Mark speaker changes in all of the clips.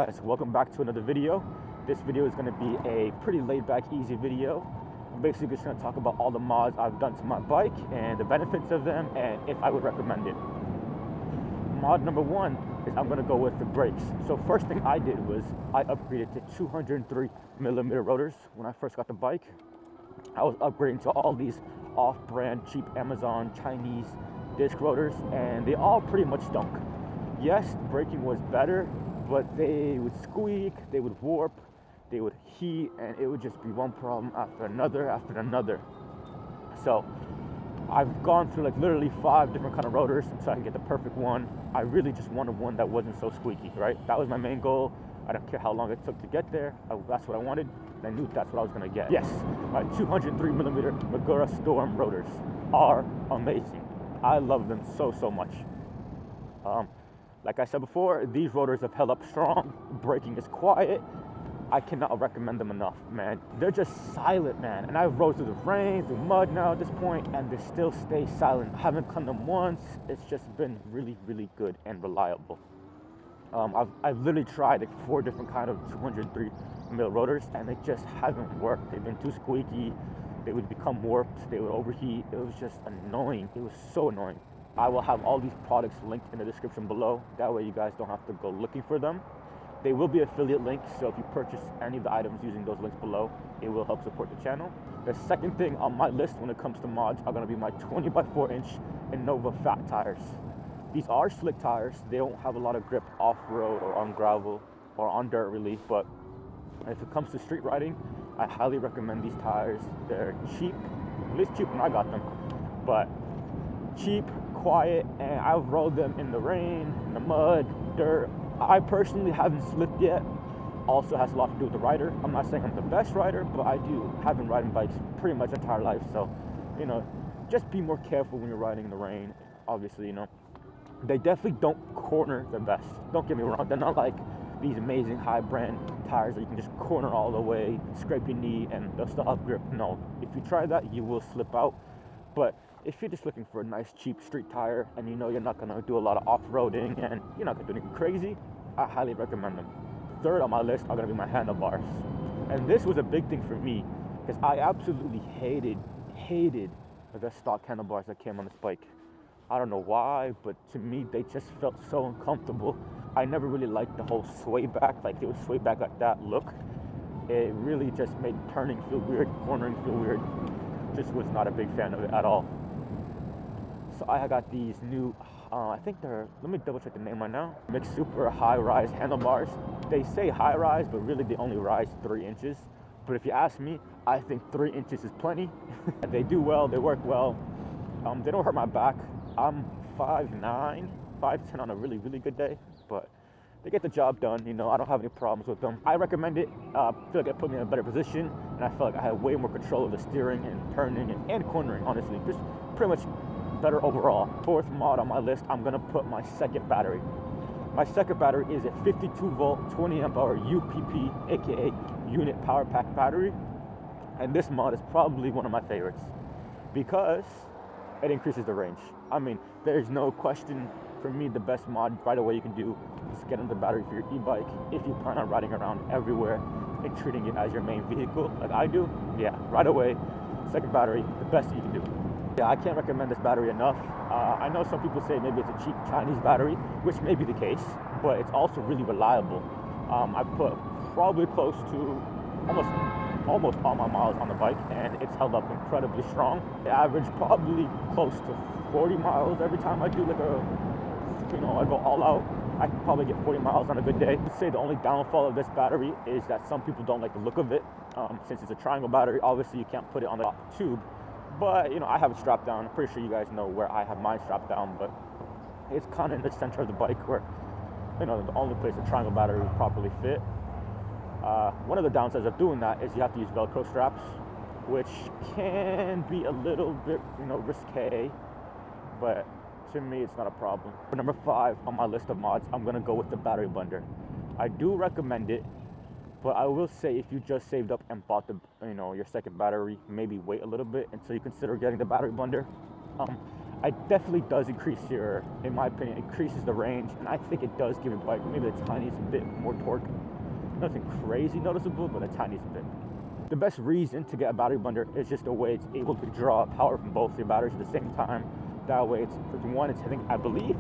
Speaker 1: guys, welcome back to another video. This video is going to be a pretty laid back, easy video. I'm basically just going to talk about all the mods I've done to my bike and the benefits of them and if I would recommend it. Mod number one is I'm going to go with the brakes. So first thing I did was I upgraded to 203mm rotors when I first got the bike. I was upgrading to all these off-brand, cheap Amazon, Chinese disc rotors, and they all pretty much stunk. Yes, braking was better, but they would squeak, they would warp, they would heat, and it would just be one problem after another. So I've gone through like literally 5 different kind of rotors so I can get the perfect one. I really just wanted one that wasn't so squeaky, right? That was my main goal. I don't care how long it took to get there. That's what I wanted, and I knew that's what I was gonna get. Yes, my 203mm Magura Storm rotors are amazing. I love them so much. Like I said before, these rotors have held up strong. Braking is quiet. I cannot recommend them enough, man. They're just silent, man. And I've rode through the rain, through mud now at this point, and they still stay silent. I haven't cleaned them once. It's just been really good and reliable. I've literally tried like 4 different kind of 203mm rotors, and they just haven't worked. They've been too squeaky. They would become warped. They would overheat. It was just annoying. It was so annoying. I will have all these products linked in the description below. That way you guys don't have to go looking for them. They will be affiliate links, so if you purchase any of the items using those links below, it will help support the channel. The second thing on my list when it comes to mods are going to be my 20x4-inch INNOVA fat tires. These are slick tires. They don't have a lot of grip off-road or on gravel or on dirt really, but if it comes to street riding, I highly recommend these tires. They're cheap, at least cheap when I got them, but cheap, quiet, and I've rode them in the rain, in the mud, dirt. I personally haven't slipped yet. Also has a lot to do with the rider. I'm not saying I'm the best rider, but I have been riding bikes pretty much my entire life, so you know, just be more careful when you're riding in the rain. Obviously, you know, they definitely don't corner the best. Don't get me wrong, they're not like these amazing high brand tires that you can just corner all the way, scrape your knee, and they'll still have grip. No, if you try that, you will slip out. But if you're just looking for a nice cheap street tire and you know you're not gonna do a lot of off-roading and you're not gonna do anything crazy, I highly recommend them. Third on my list are gonna be my handlebars. And this was a big thing for me because I absolutely hated the stock handlebars that came on this bike. I don't know why, but to me, they just felt so uncomfortable. I never really liked the whole sway back, like it would sway back like that look. It really just made turning feel weird, cornering feel weird. Just was not a big fan of it at all. So I got these new, I think they're, let me double check the name right now. Mixed Super high rise handlebars. They say high rise, but really they only rise 3 inches. But if you ask me, I think 3 inches is plenty. They do well, they work well. They don't hurt my back. I'm 5'9", 5'10" on a really good day, but they get the job done. You know, I don't have any problems with them. I recommend it. I feel like it put me in a better position, and I feel like I had way more control of the steering and turning and cornering, honestly. Just pretty much better overall. Fourth mod on my list, I'm gonna put my second battery. My second battery is a 52-volt, 20-amp-hour UPP, aka unit power pack battery, and this mod is probably one of my favorites because it increases the range. I mean, there's no question. For me, the best mod right away you can do is get another battery for your e-bike if you plan on riding around everywhere and treating it as your main vehicle like I do. Yeah, right away, second battery, the best you can do. Yeah, I can't recommend this battery enough. I know some people say maybe it's a cheap Chinese battery, which may be the case, but it's also really reliable. I put probably close to almost all my miles on the bike, and it's held up incredibly strong. I average probably close to 40 miles every time I do like I go all out. I can probably get 40 miles on a good day. I'd say the only downfall of this battery is that some people don't like the look of it. Since it's a triangle battery, obviously you can't put it on the tube. But, you know, I have it strapped down. I'm pretty sure you guys know where I have mine strapped down, but it's kind of in the center of the bike where, you know, the only place a triangle battery would properly fit. One of the downsides of doing that is you have to use Velcro straps, which can be a little bit, you know, risque, but to me, it's not a problem. For number 5 on my list of mods, I'm gonna go with the battery blender. I do recommend it, but I will say if you just saved up and bought your second battery, maybe wait a little bit until you consider getting the battery blender. it definitely does increase your, in my opinion, increases the range, and I think it does give your bike maybe the tiniest bit more torque. Nothing crazy noticeable, but the tiniest bit. The best reason to get a battery bundle is just the way it's able to draw power from both your batteries at the same time. That way, it's one, it's I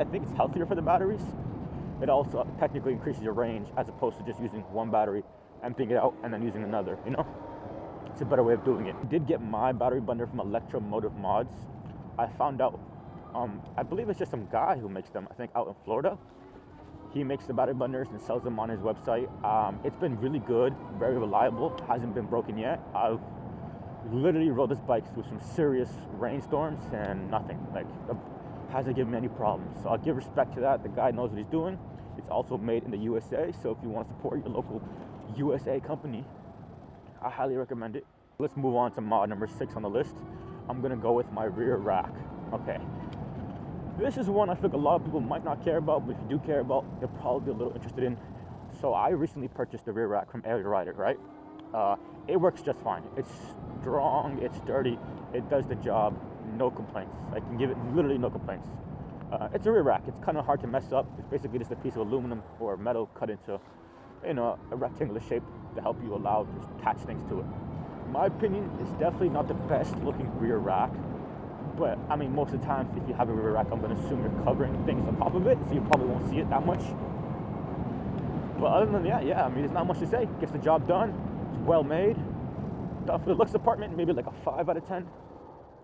Speaker 1: think it's healthier for the batteries. It also technically increases your range as opposed to just using one battery, emptying it out, and then using another, you know? It's a better way of doing it. I did get my battery bundle from Electromotive Mods. I found out, I believe it's just some guy who makes them, I think out in Florida. He makes the battery bundles and sells them on his website. It's been really good, very reliable, hasn't been broken yet. I've literally rode this bike through some serious rainstorms and nothing, like, hasn't given me any problems. So I'll give respect to that. The guy knows what he's doing. It's also made in the USA, so if you want to support your local USA company, I highly recommend it. Let's move on to mod number 6 on the list. I'm gonna go with my rear rack. Okay, this is one I think a lot of people might not care about, but if you do care about, you'll probably be a little interested in. So I recently purchased the rear rack from Area Rider, right? It works just fine. It's strong, it's sturdy, it does the job, no complaints. I can give it literally no complaints. It's a rear rack. It's kind of hard to mess up. It's basically just a piece of aluminum or metal cut into, you know, a rectangular shape to help you allow to attach things to it. In my opinion, it's definitely not the best looking rear rack, but I mean, most of the time, if you have a rear rack, I'm going to assume you're covering things on top of it, so you probably won't see it that much. But other than that, yeah, I mean, there's not much to say. Gets the job done. It's well made. For the looks department, maybe like a 5 out of 10.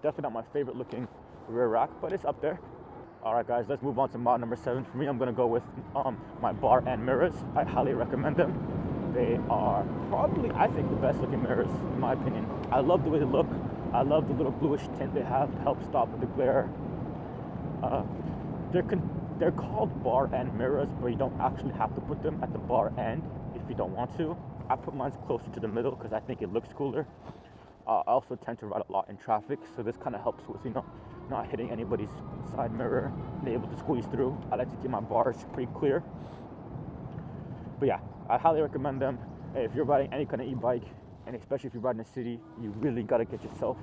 Speaker 1: Definitely not my favorite looking rear rack, but it's up there. All right, guys, let's move on to mod number 7. For me, I'm going to go with my bar end mirrors. I highly recommend them. They are probably, I think, the best looking mirrors, in my opinion. I love the way they look. I love the little bluish tint they have to help stop the glare. They're called bar end mirrors, but you don't actually have to put them at the bar end if you don't want to. I put mine closer to the middle because I think it looks cooler. I also tend to ride a lot in traffic, so this kind of helps with, you know, not hitting anybody's side mirror and able to squeeze through. I like to keep my bars pretty clear. But yeah, I highly recommend them. If you're riding any kind of e-bike, and especially if you're riding in the city, you really got to get yourself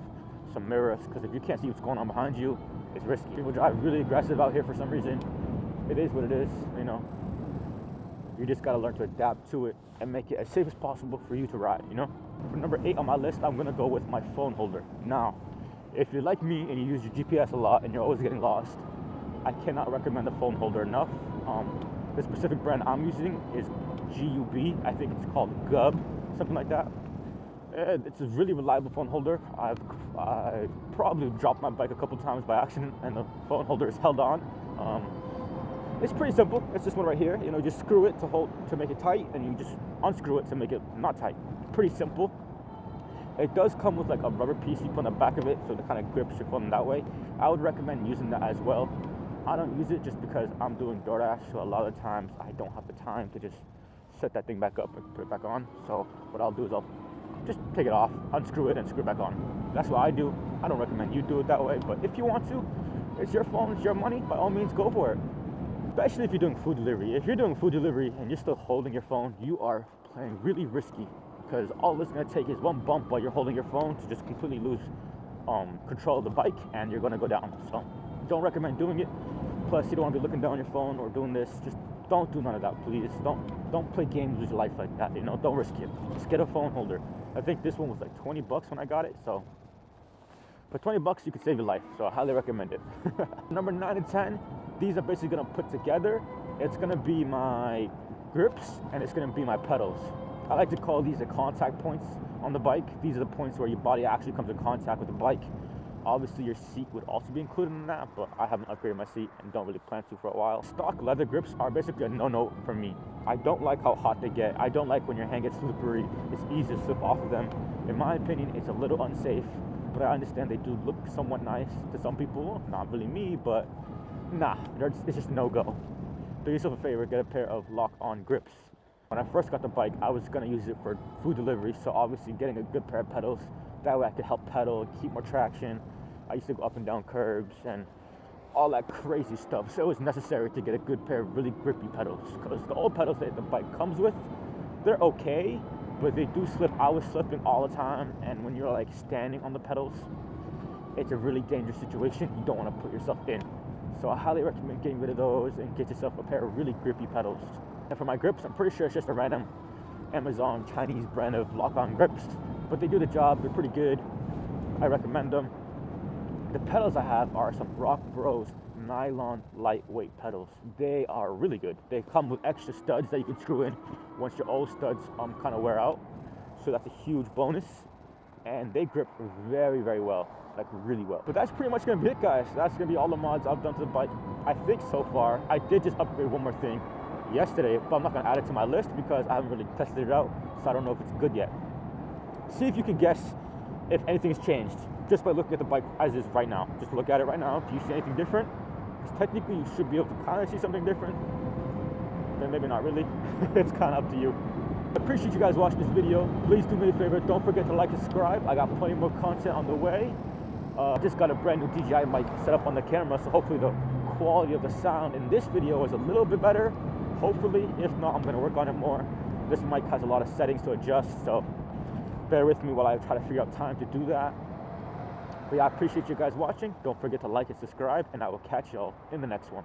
Speaker 1: some mirrors, because if you can't see what's going on behind you, it's risky. People drive really aggressive out here for some reason. It is what it is, you know. You just got to learn to adapt to it and make it as safe as possible for you to ride, you know. For number 8 on my list, I'm going to go with my phone holder. Now, if you're like me and you use your GPS a lot and you're always getting lost, I cannot recommend the phone holder enough. The specific brand I'm using is GUB. I think it's called GUB, something like that. It's a really reliable phone holder. I probably dropped my bike a couple times by accident and the phone holder is held on. It's pretty simple. It's this one right here. You know, just screw it to make it tight, and you just unscrew it to make it not tight. Pretty simple. It does come with like a rubber piece you put on the back of it, so it kind of grips your phone that way. I would recommend using that as well. I don't use it just because I'm doing DoorDash, so a lot of times I don't have the time to just set that thing back up and put it back on. So what I'll do is I'll just take it off, unscrew it, and screw it back on. That's what I do. I don't recommend you do it that way, but if you want to, it's your phone, it's your money, by all means go for it. Especially if you're doing food delivery. If you're doing food delivery and you're still holding your phone, you are playing really risky, because all it's going to take is one bump while you're holding your phone to just completely lose control of the bike, and you're going to go down. So don't recommend doing it. Plus, you don't want to be looking down on your phone or doing this. Just don't do none of that, please. Don't play games with your life like that, you know. Don't risk it. Just get a phone holder. I think this one was like 20 bucks when I got it, so for 20 bucks you could save your life, so I highly recommend it. Number 9 and 10, these are basically going to put together. It's going to be my grips and it's going to be my pedals. I like to call these the contact points on the bike. These are the points where your body actually comes in contact with the bike. Obviously your seat would also be included in that, but I haven't upgraded my seat and don't really plan to for a while. Stock leather grips are basically a no-no for me. I don't like how hot they get. I don't like when your hand gets slippery. It's easy to slip off of them. In my opinion, it's a little unsafe, but I understand they do look somewhat nice to some people. Not really me, but nah, it's just no-go. Do yourself a favor, get a pair of lock-on grips. When I first got the bike, I was going to use it for food delivery, so obviously getting a good pair of pedals, that way I could help pedal, keep more traction. I used to go up and down curbs and all that crazy stuff, so it was necessary to get a good pair of really grippy pedals, because the old pedals that the bike comes with, they're okay, but they do slip. I was slipping all the time, and when you're like standing on the pedals, it's a really dangerous situation you don't want to put yourself in. So I highly recommend getting rid of those and get yourself a pair of really grippy pedals. And for my grips, I'm pretty sure it's just a random Amazon Chinese brand of lock-on grips, but they do the job. They're pretty good. I recommend them. The pedals I have are some Rock Bros nylon lightweight pedals. They are really good. They come with extra studs that you can screw in once your old studs kind of wear out. So that's a huge bonus. And they grip very, very well, like really well. But that's pretty much gonna be it, guys. That's gonna be all the mods I've done to the bike, I think, so far. I did just upgrade one more thing yesterday, but I'm not gonna add it to my list because I haven't really tested it out, so I don't know if it's good yet. See if you can guess if anything's changed just by looking at the bike as is right now. Just look at it right now. Do you see anything different? Because technically you should be able to kind of see something different, then maybe not really. It's kind of up to you. I appreciate you guys watching this video. Please do me a favor, don't forget to like and subscribe. I got plenty more content on the way. Just got a brand new DJI mic set up on the camera, so hopefully the quality of the sound in this video is a little bit better. Hopefully, if not, I'm gonna work on it more. This mic has a lot of settings to adjust, so bear with me while I try to figure out time to do that. But yeah, I appreciate you guys watching. Don't forget to like and subscribe, and I will catch y'all in the next one.